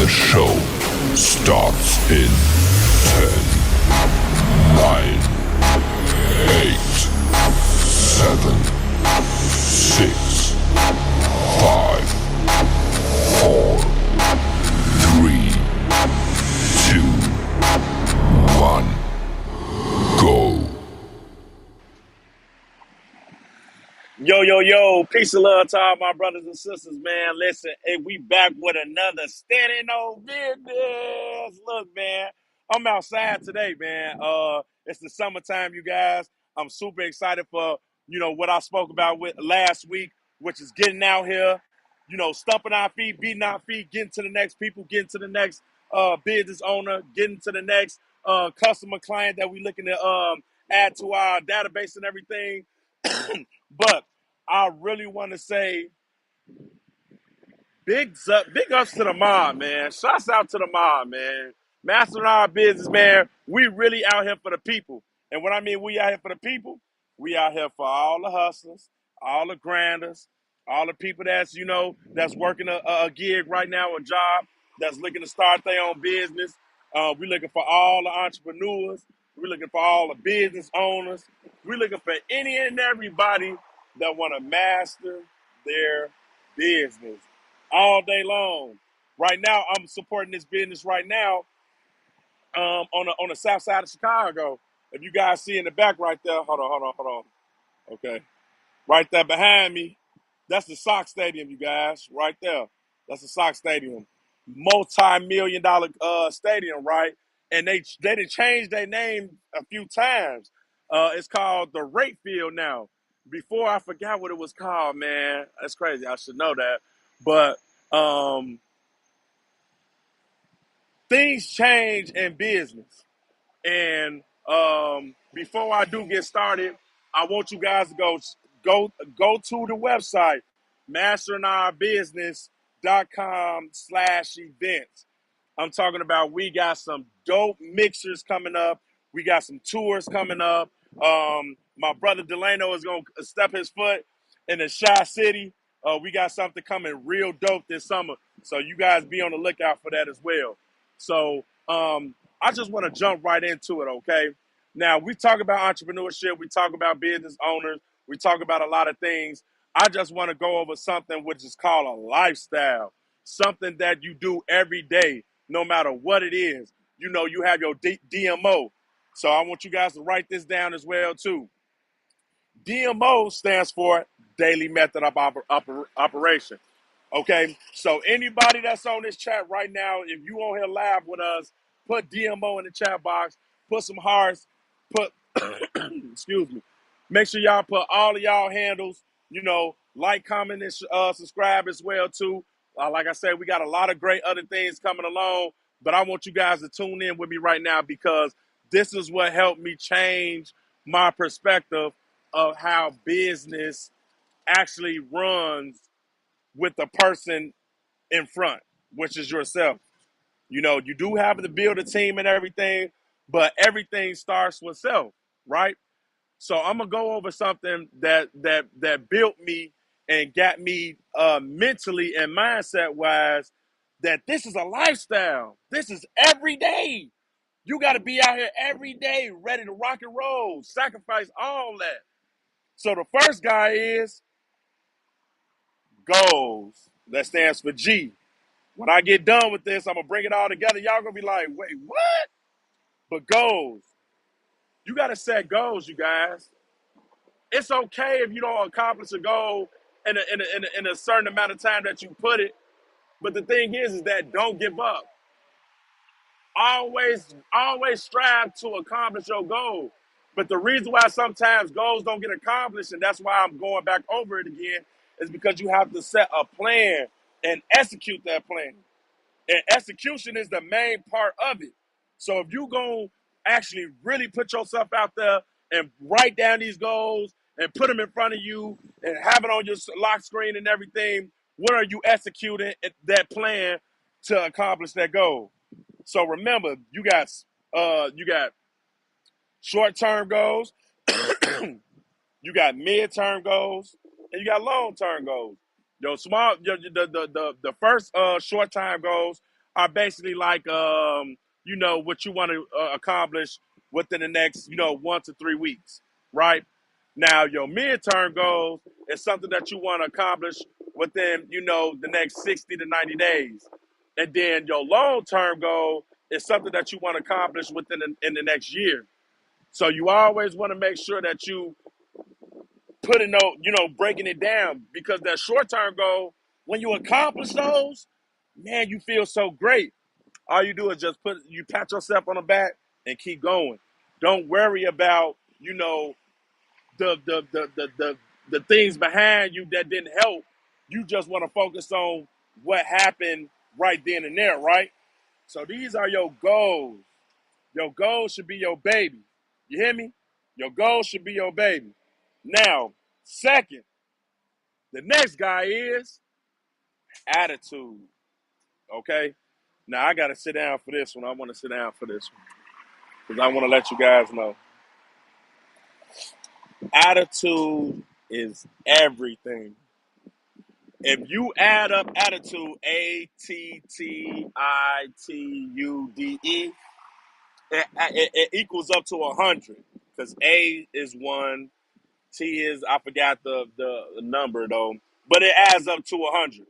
show starts in 10, 9, 8, 7, 6, 5, 4, 3, 2, 1, go. Yo, peace and love to all my brothers and sisters, man. Listen, hey, we back with another standing on business. Look, man, I'm outside today, man. It's the summertime, you guys. I'm super excited for, what I spoke about with last week, which is getting out here, stumping our feet, beating our feet, getting to the next people, getting to the next business owner, getting to the next customer client that we looking to add to our database and everything. But I really want to say big ups to the mob, man. Shouts out to the mob, man. Mastering our business, man. We really out here for the people. And what I mean, we out here for the people, we out here for all the hustlers, all the grinders, all the people that's working a gig right now, a job, that's looking to start their own business. We looking for all the entrepreneurs. We're looking for all the business owners. We're looking for any and everybody that want to master their business all day long. Right now, I'm supporting this business right now on the south side of Chicago. If you guys see in the back right there, hold on. Okay. Right there behind me, that's the Sox Stadium, you guys. Right there. That's the Sox Stadium. Multi-million dollar stadium, right? And they done changed their name a few times. It's called the Rate Field now. Before I forgot what it was called, man. That's crazy. I should know that. But things change in business. And before I do get started, I want you guys to go to the website, masteringnourbusiness.com/events. I'm talking about we got some dope mixers coming up. We got some tours coming up. My brother Delano is going to step his foot in the Shy City. We got something coming real dope this summer. So you guys be on the lookout for that as well. So I just want to jump right into it, okay? Now, we talk about entrepreneurship. We talk about business owners. We talk about a lot of things. I just want to go over something which is called a lifestyle, something that you do every day, no matter what it is. You have your DMO. So I want you guys to write this down as well, too. DMO stands for Daily Method of Operation. Okay, so anybody that's on this chat right now, if you on here live with us, put DMO in the chat box, put some hearts, put, excuse me, make sure y'all put all of y'all handles, like, comment, and subscribe as well, too. Like I said, we got a lot of great other things coming along, but I want you guys to tune in with me right now because this is what helped me change my perspective of how business actually runs with the person in front, which is yourself. You do have to build a team and everything, but everything starts with self, right? So I'm gonna go over something that built me and got me mentally and mindset wise that this is a lifestyle. This is every day. You got to be out here every day, ready to rock and roll, sacrifice all that. So the first guy is goals. That stands for G. When I get done with this, I'm going to bring it all together. Y'all going to be like, wait, what? But goals. You got to set goals, you guys. It's okay if you don't accomplish a goal in a certain amount of time that you put it. But the thing is that don't give up. Always strive to accomplish your goal. But the reason why sometimes goals don't get accomplished, and that's why I'm going back over it again, is because you have to set a plan and execute that plan. And execution is the main part of it. So if you going to actually really put yourself out there and write down these goals and put them in front of you and have it on your lock screen and everything, what are you executing that plan to accomplish that goal? So remember, you got short-term goals, you got mid-term goals, and you got long-term goals. The first short-term goals are basically like what you want to accomplish within the next 1 to 3 weeks, right? Now your midterm goals is something that you want to accomplish within the next 60 to 90 days, and then your long term goal is something that you want to accomplish in the next year. So you always want to make sure that you breaking it down, because that short term goal, when you accomplish those, man, you feel so great. All you do is just you pat yourself on the back and keep going. Don't worry about the things behind you that didn't help. You just want to focus on what happened right then and there, right? So these are your goals. Your goals should be your baby. You hear me? Your goals should be your baby. Now, second, the next guy is attitude. Okay? Now I gotta sit down for this one. I want to sit down for this one because I want to let you guys know. Attitude is everything. If you add up attitude, ATTITUDE, it equals up to 100, because A is one, T is, I forgot the number though, but it adds up to 100.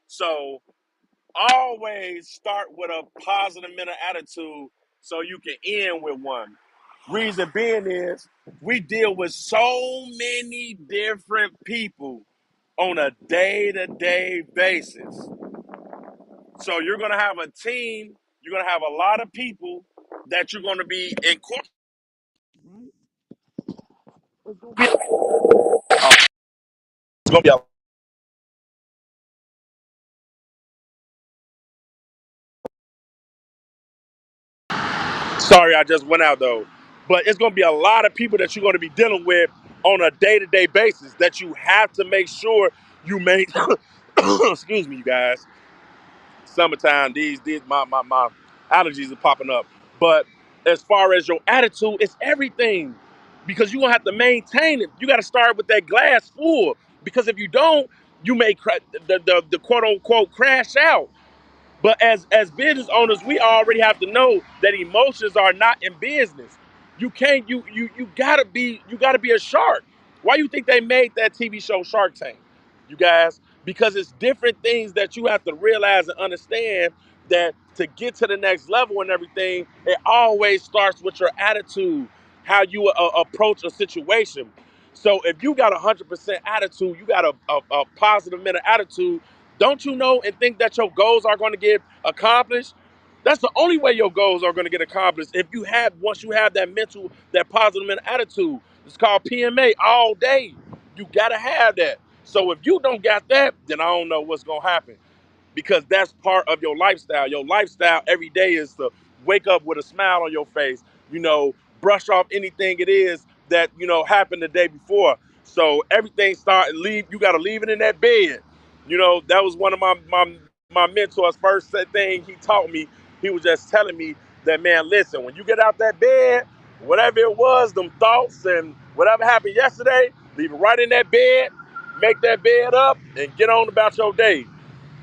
So always start with a positive mental attitude so you can end with one. Reason being is we deal with so many different people on a day-to-day basis. So you're gonna have a team, you're gonna have a lot of people that you're gonna be incorporating. It's gonna be a Sorry, I just went out though. But it's going to be a lot of people that you're going to be dealing with on a day-to-day basis that you have to make sure you make. Excuse me, you guys. Summertime, these my allergies are popping up. But as far as your attitude, it's everything, because you're going to have to maintain it. You got to start with that glass full, because if you don't, you may the quote unquote crash out. But as business owners, we already have to know that emotions are not in business. You can't you gotta be a shark. Why you think they made that TV show Shark Tank? You guys, because it's different things that you have to realize and understand, that to get to the next level and everything, it always starts with your attitude, how you approach a situation. So if you got 100% attitude, you got a positive mental attitude, don't you know and think that your goals are going to get accomplished? That's the only way your goals are going to get accomplished. If you have Once you have that positive mental attitude. It's called PMA all day. You gotta have that. So if you don't got that, then I don't know what's gonna happen, because that's part of your lifestyle. Your lifestyle every day is to wake up with a smile on your face, you know, brush off anything it is that, happened the day before. So everything leave, you gotta leave it in that bed. That was one of my mentors' first thing he taught me. He was just telling me that, man, listen, when you get out that bed, whatever it was, them thoughts and whatever happened yesterday, leave it right in that bed, make that bed up, and get on about your day.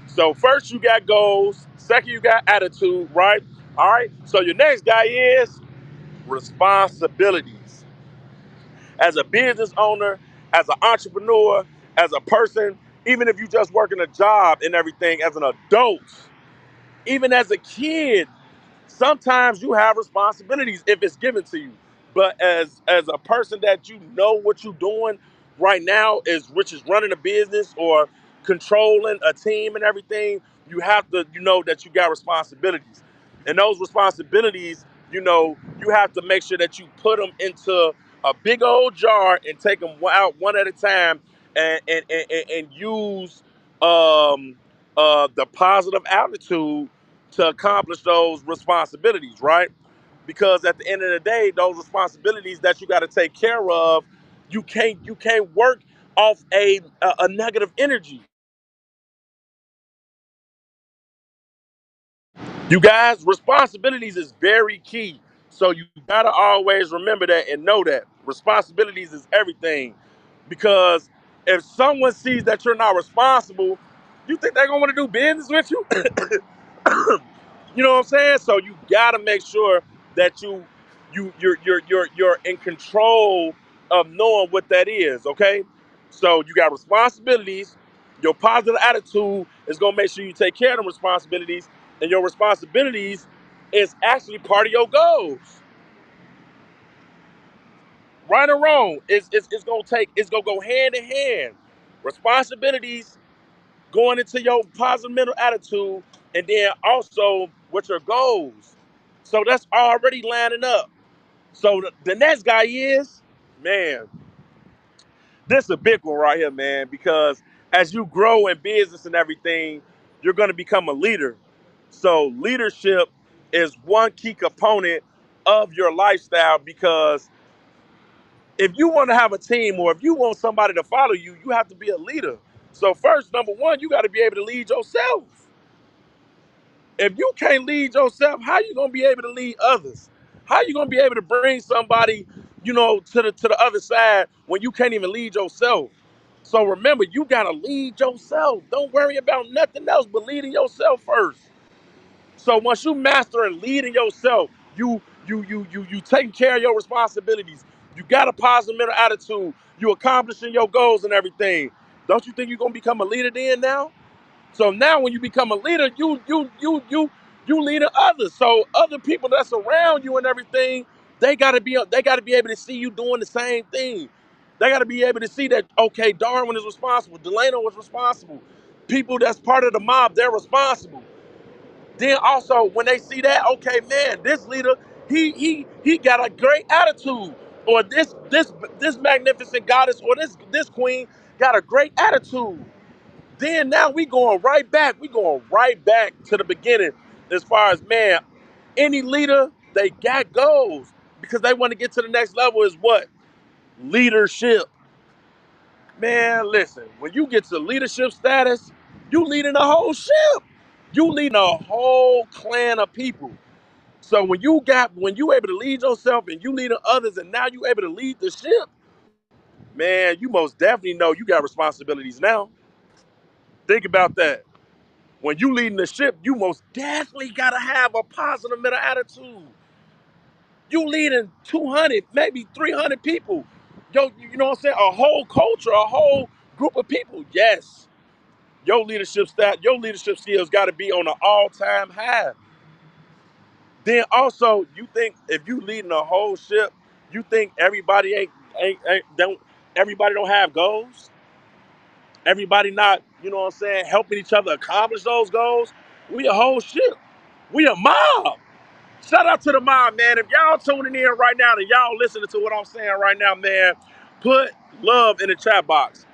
So first you got goals, second you got attitude, right? All right. So your next guy is responsibilities. As a business owner, as an entrepreneur, as a person, even if you just working a job and everything, as an adult, even as a kid, sometimes you have responsibilities if it's given to you. But as a person that what you're doing right now is, which is running a business or controlling a team and everything, you have to know that you got responsibilities. And those responsibilities, you have to make sure that you put them into a big old jar and take them out one at a time, and use the positive attitude to accomplish those responsibilities, right? Because at the end of the day, those responsibilities that you got to take care of, you can't work off a negative energy. You guys, responsibilities is very key. So you gotta always remember that and know that responsibilities is everything. Because if someone sees that you're not responsible, you think they're gonna want to do business with you? You know what I'm saying? So you gotta make sure that you're in control of knowing what that is, okay? So you got responsibilities. Your positive attitude is gonna make sure you take care of them responsibilities, and your responsibilities is actually part of your goals. Right or wrong, it's gonna go hand in hand. Responsibilities going into your positive mental attitude, and then also with your goals. So that's already lining up. So the next guy is, man, this is a big one right here, man, because as you grow in business and everything, you're going to become a leader. So leadership is one key component of your lifestyle, because if you want to have a team or if you want somebody to follow you, you have to be a leader. So first, number one, you got to be able to lead yourself. If you can't lead yourself, how you gonna be able to lead others? How you gonna be able to bring somebody, to the other side when you can't even lead yourself? So remember, you gotta lead yourself. Don't worry about nothing else but leading yourself first. So once you master and leading yourself, you taking care of your responsibilities. You got a positive mental attitude. You accomplishing your goals and everything. Don't you think you're gonna become a leader then now? So now when you become a leader, you leading others. So other people that's around you and everything, they gotta be able to see you doing the same thing. They gotta be able to see that, okay, Darwin is responsible, Delano was responsible. People that's part of the mob, they're responsible. Then also when they see that, okay, man, this leader, he got a great attitude. Or this magnificent goddess or this queen got a great attitude. Then now we going right back. We going right back to the beginning as far as, man, any leader, they got goals because they want to get to the next level is what? Leadership. Man, listen, when you get to leadership status, you leading a whole ship. You leading a whole clan of people. So when you able to lead yourself and you leading others and now you able to lead the ship, man, you most definitely know you got responsibilities now. Think about that. When you leading the ship, you most definitely gotta have a positive mental attitude. You leading 200, maybe 300 people. Yo, you know what I'm saying? A whole culture, a whole group of people. Yes, your leadership skills gotta be on an all-time high. Then also, you think if you leading a whole ship, you think everybody ain't don't everybody don't have goals? Everybody not, you know what I'm saying, helping each other accomplish those goals? We a whole ship. We a mob. Shout out to the mob, man. If y'all tuning in right now and y'all listening to what I'm saying right now, man, put love in the chat box.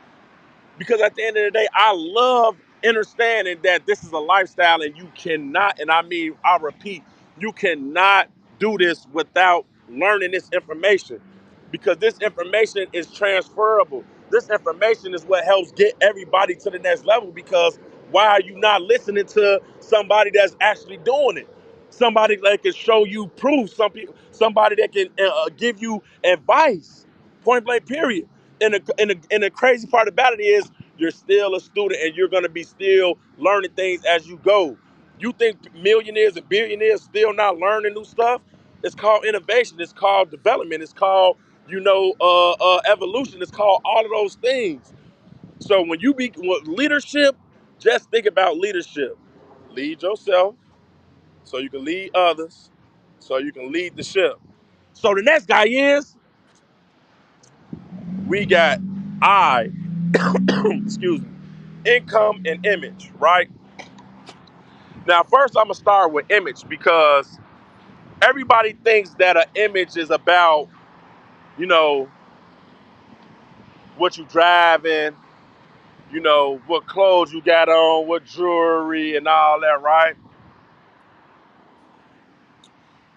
Because at the end of the day, I love understanding that this is a lifestyle and you cannot, and I mean, I repeat, you cannot do this without learning this information, because this information is transferable. This information is what helps get everybody to the next level, because why are you not listening to somebody that's actually doing it? Somebody that can show you proof, somebody that can give you advice, point blank period. And the crazy part about it is you're still a student and you're gonna be still learning things as you go. You think millionaires and billionaires still not learning new stuff? It's called innovation. It's called development. It's called, evolution. It's called all of those things. So when you be with leadership, just think about leadership. Lead yourself so you can lead others, so you can lead the ship. So the next guy is, we got I, excuse me, income and image, right? Now, first I'm gonna start with image, because everybody thinks that an image is about, you know, what you driving, what clothes you got on, what jewelry and all that, right?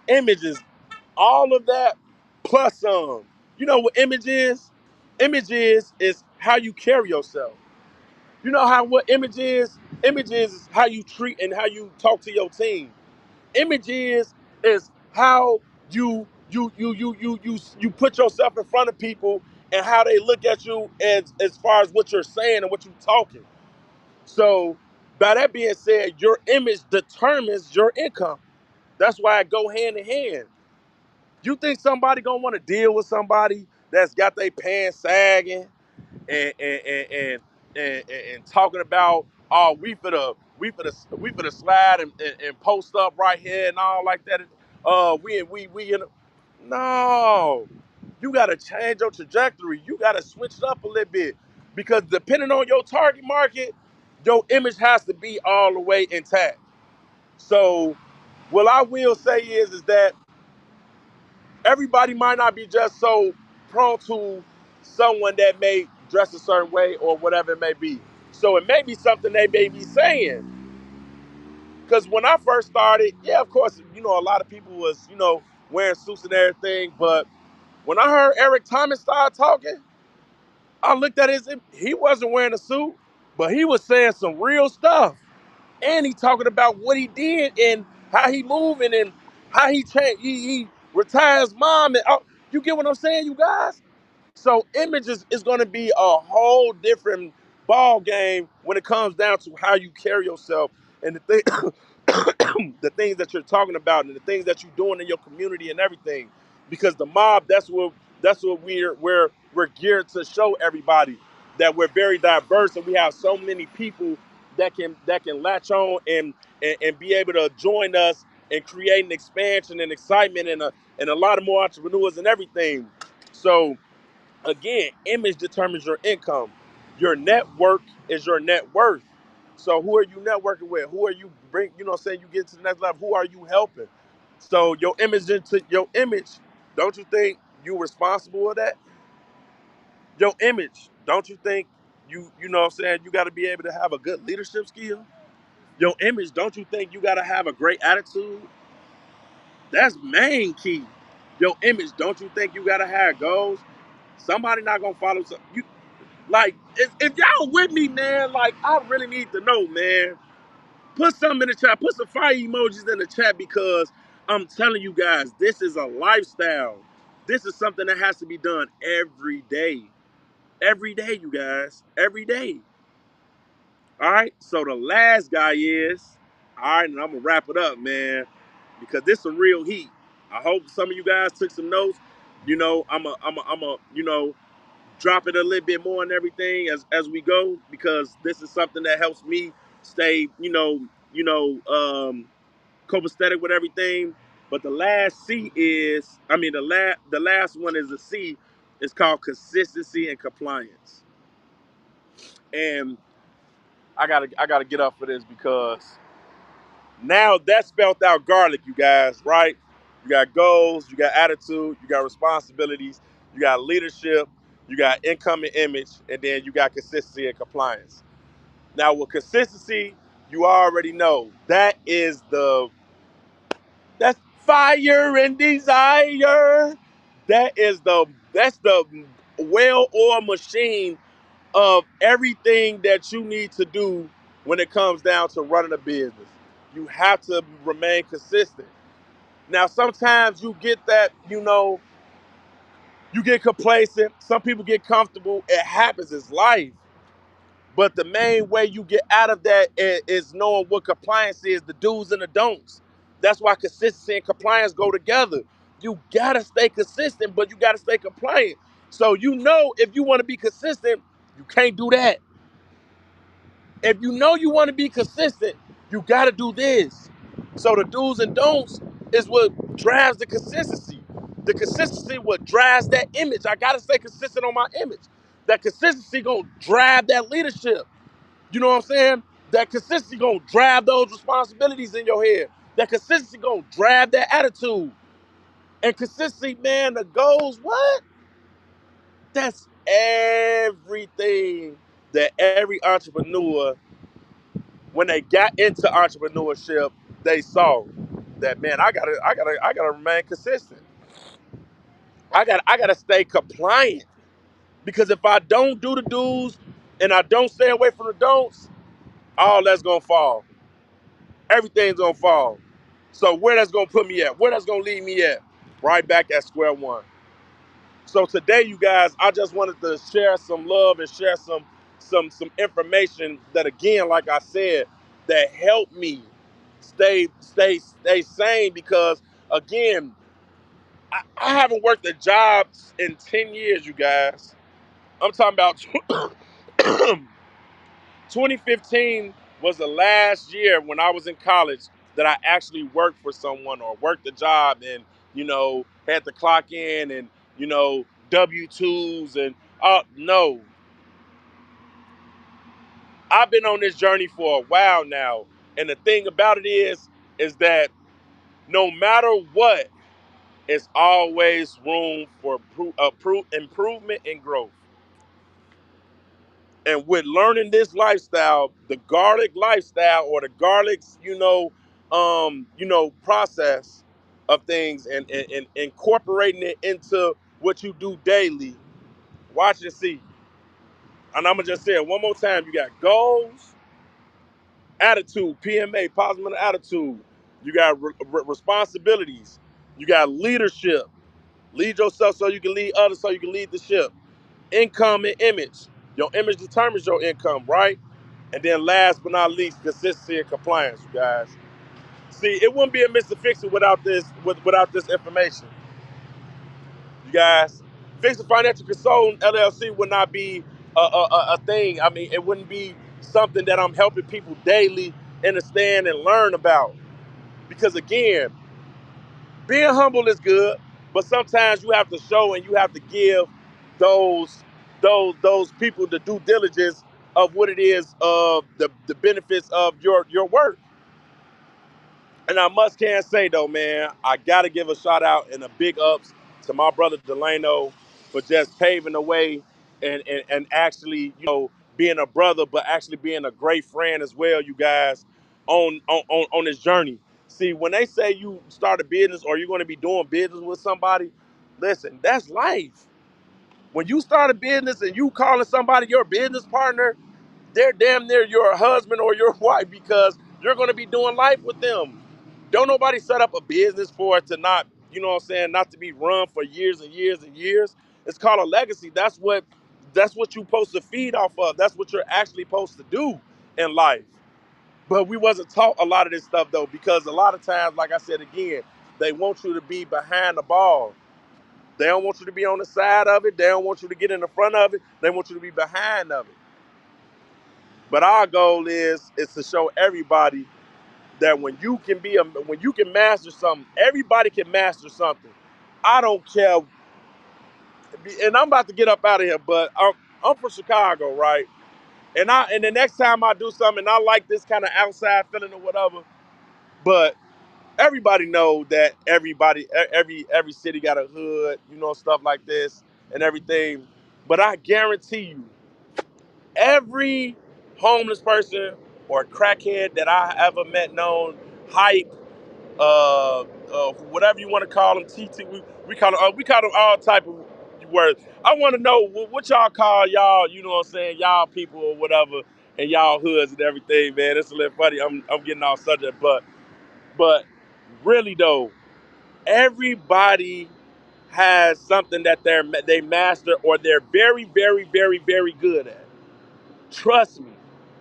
Image is all of that plus some. You know what image is? Image is how you carry yourself. You know how what image is? Image is how you treat and how you talk to your team. Image is how you put yourself in front of people and how they look at you as far as what you're saying and what you're talking. So By that being said, your image determines your income. That's why it go hand in hand. You think somebody gonna want to deal with somebody that's got their pants sagging and and talking about, oh, we for the slide and post up right here and all like that. We in no. You gotta change your trajectory. You gotta switch it up a little bit because depending on your target market, your image has to be all the way intact. So, what I will say is that everybody might not be just so prone to someone that may dress a certain way or whatever it may be. So it may be something they may be saying. Because when I first started, yeah, of course, a lot of people was, wearing suits and everything. But when I heard Eric Thomas start talking, I looked at he wasn't wearing a suit, but he was saying some real stuff. And he talking about what he did and how he moving and how he changed. He retired his mom. And you get what I'm saying, you guys? So image is going to be a whole different ball game when it comes down to how you carry yourself and the things that you're talking about and the things that you're doing in your community and everything. Because the mob, that's what we're geared to show everybody that we're very diverse and we have so many people that can latch on and be able to join us and create an expansion and excitement and a lot of more entrepreneurs and everything. So again, image determines your income. Your network is your net worth. So who are you networking with? Who are you bring? You get to the next level. Who are you helping? So your image. Don't you think you responsible for that? Your image. Don't you think you got to be able to have a good leadership skill? Your image. Don't you think you got to have a great attitude? That's main key. Your image. Don't you think you got to have goals? Somebody not gonna follow. You Like, if y'all with me, man, like, I really need to know, man. Put something in the chat. Put some fire emojis in the chat because I'm telling you guys, this is a lifestyle. This is something that has to be done every day. Every day, you guys. Every day. All right. So the last guy is, all right, and I'm going to wrap it up, man, because this is some real heat. I hope some of you guys took some notes. I'm a drop it a little bit more and everything as we go because this is something that helps me stay copacetic with everything. But the last C is, the last one is a C. It's called consistency and compliance. And I gotta get up for this because now that's spelled out garlic, you guys, right? You got goals, you got attitude, you got responsibilities, you got leadership, you got income and image, and then you got consistency and compliance. Now, with consistency, you already know that's fire and desire. That's the well-oiled machine of everything that you need to do when it comes down to running a business. You have to remain consistent. Now, sometimes you get that, you get complacent. Some people get comfortable. It happens. It's life. But the main way you get out of that is knowing what compliance is, the do's and the don'ts. That's why consistency and compliance go together. You gotta stay consistent, but you gotta stay compliant. So if you want to be consistent, you can't do that. If you want to be consistent, you gotta do this. So the do's and don'ts is what drives the consistency. The consistency what drives that image. I gotta stay consistent on my image. That consistency gonna drive that leadership. You know what I'm saying? That consistency gonna drive those responsibilities in your head. That consistency gonna drive that attitude. And consistency, man, the goals, what? That's everything that every entrepreneur, when they got into entrepreneurship, they saw that, man, I gotta remain consistent. I gotta stay compliant. Because if I don't do the do's and I don't stay away from the don'ts, all that's gonna fall. Everything's gonna fall. So where that's gonna put me at? Where that's gonna leave me at? Right back at square one. So today, you guys, I just wanted to share some love and share some information that, again, like I said, that help me stay sane because again, I haven't worked a job in 10 years, you guys. I'm talking about 2015 was the last year when I was in college that I actually worked for someone or worked a job and, had to clock in and, W-2s and, no. I've been on this journey for a while now. And the thing about it is that no matter what, it's always room for improvement and growth. And with learning this lifestyle, the garlic lifestyle or the garlic's, process of things and incorporating it into what you do daily, watch and see. And I'm gonna just say it one more time. You got goals, attitude, PMA, positive mental attitude. You got responsibilities. You got leadership. Lead yourself so you can lead others so you can lead the ship. Income and image. Your image determines your income, right? And then last but not least, consistency and compliance, you guys. See, it wouldn't be a Mr. Fix It without this information. You guys, Fix It Financial Consultant LLC would not be a thing. I mean, it wouldn't be something that I'm helping people daily understand and learn about. Because again, being humble is good, but sometimes you have to show and you have to give those those people the due diligence of what it is of the benefits of your work. And I must can say though, man, I gotta give a shout out and a big ups to my brother Delano for just paving the way and actually, being a brother, but actually being a great friend as well, you guys, on this journey. See, when they say you start a business or you're gonna be doing business with somebody, listen, that's life. When you start a business and you calling somebody your business partner, they're damn near your husband or your wife because you're going to be doing life with them. Don't nobody set up a business for it to not, not to be run for years and years and years. It's called a legacy. That's what you're supposed to feed off of. That's what you're actually supposed to do in life. But we wasn't taught a lot of this stuff though, because a lot of times, like I said again, they want you to be behind the ball. They don't want you to be on the side of it. They don't want you to get in the front of it. They want you to be behind of it. But our goal is to show everybody that when you can master something, everybody can master something. I don't care, and I'm about to get up out of here, but I'm from Chicago, right? And the next time I do something, and I like this kind of outside feeling or whatever, but everybody know that every city got a hood, stuff like this and everything. But I guarantee you, every homeless person or crackhead that I ever met, known, hype, whatever you want to call them, TT, we call them all type of words. I want to know what y'all call y'all, you know what I'm saying, y'all people or whatever, and y'all hoods and everything, man. It's a little funny. I'm getting off subject, but really though, everybody has something that they master or they're very, very, very, very good at. Trust me,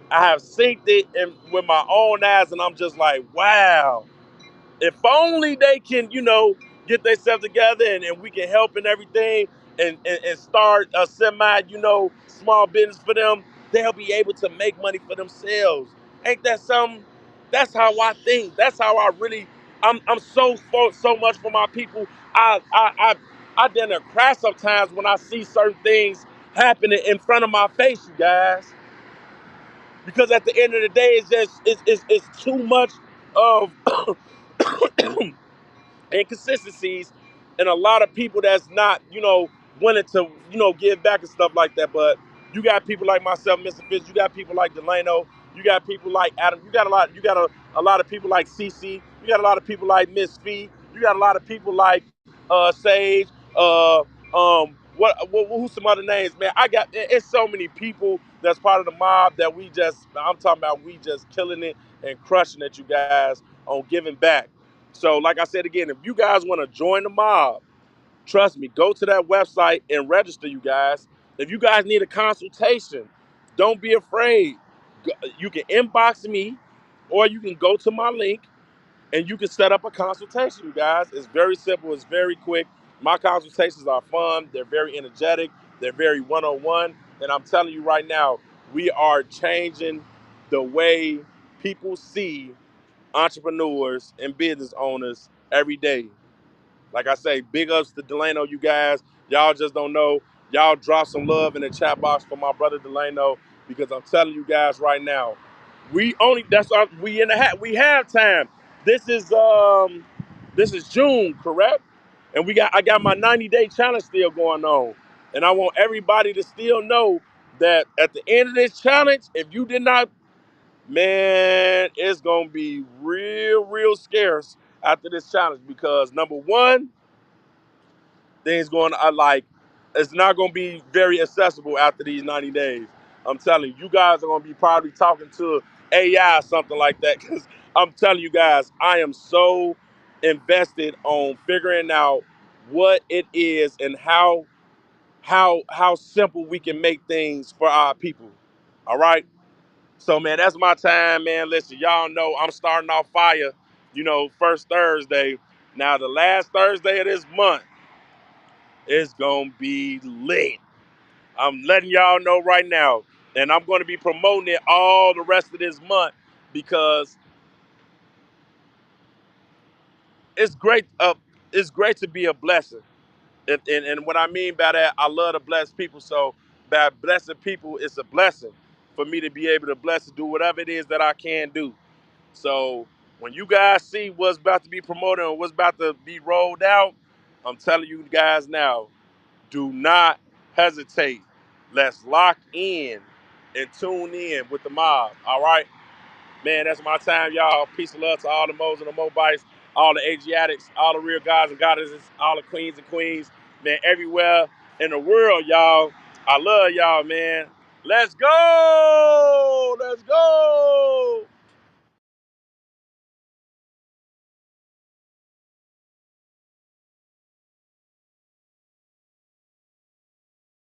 I have seen it with my own eyes, and I'm just like, wow. If only they can, get themselves together and we can help and everything and start a small business for them, they'll be able to make money for themselves. Ain't that something? That's how I think. That's how I really. I'm so much for my people. I then cry sometimes when I see certain things happening in front of my face, you guys. Because at the end of the day, it's too much of inconsistencies and a lot of people that's not, willing to, give back and stuff like that. But you got people like myself, Mr. Fitz, you got people like Delano, you got people like Adam, you got a lot of people like CC, you got a lot of people like Miss Fee, you got a lot of people like Sage, who's some other names, man? It's so many people that's part of the mob that I'm talking about, we just killing it and crushing it, you guys, on giving back. So, like I said again, if you guys want to join the mob, trust me, go to that website and register, you guys. If you guys need a consultation, don't be afraid. You can inbox me or you can go to my link and you can set up a consultation, you guys. It's very simple. It's very quick. My consultations are fun. They're very energetic. They're very one-on-one. And I'm telling you right now, we are changing the way people see entrepreneurs and business owners every day. Like I say, big ups to Delano, you guys. Y'all just don't know. Y'all drop some love in the chat box for my brother Delano, because I'm telling you guys right now, we in the we have time. This is this is June, correct? And I got my 90-day challenge still going on. And I want everybody to still know that at the end of this challenge, if you did not, man, it's gonna be real, real scarce after this challenge, because number one, things going like it's not going to be very accessible after these 90 days. I'm telling you, you guys are going to be probably talking to AI or something like that, because I'm telling you guys, I am so invested on figuring out what it is and how simple we can make things for our people. All right. So man, that's my time, man. Listen, y'all know I'm starting off fire, first Thursday. Now the last Thursday of this month, it's gonna be lit. I'm letting y'all know right now. And I'm gonna be promoting it all the rest of this month, because it's great. It's great to be a blessing. And what I mean by that, I love to bless people. So by blessing people, it's a blessing for me to be able to bless and do whatever it is that I can do. So when you guys see what's about to be promoted and what's about to be rolled out, I'm telling you guys now, do not hesitate. Let's lock in and tune in with the mob. All right, man. That's my time, y'all. Peace and love to all the Mo's and the Mobites, all the Asiatics, all the real guys and goddesses, all the queens and queens, man. Everywhere in the world, y'all. I love y'all, man. Let's go.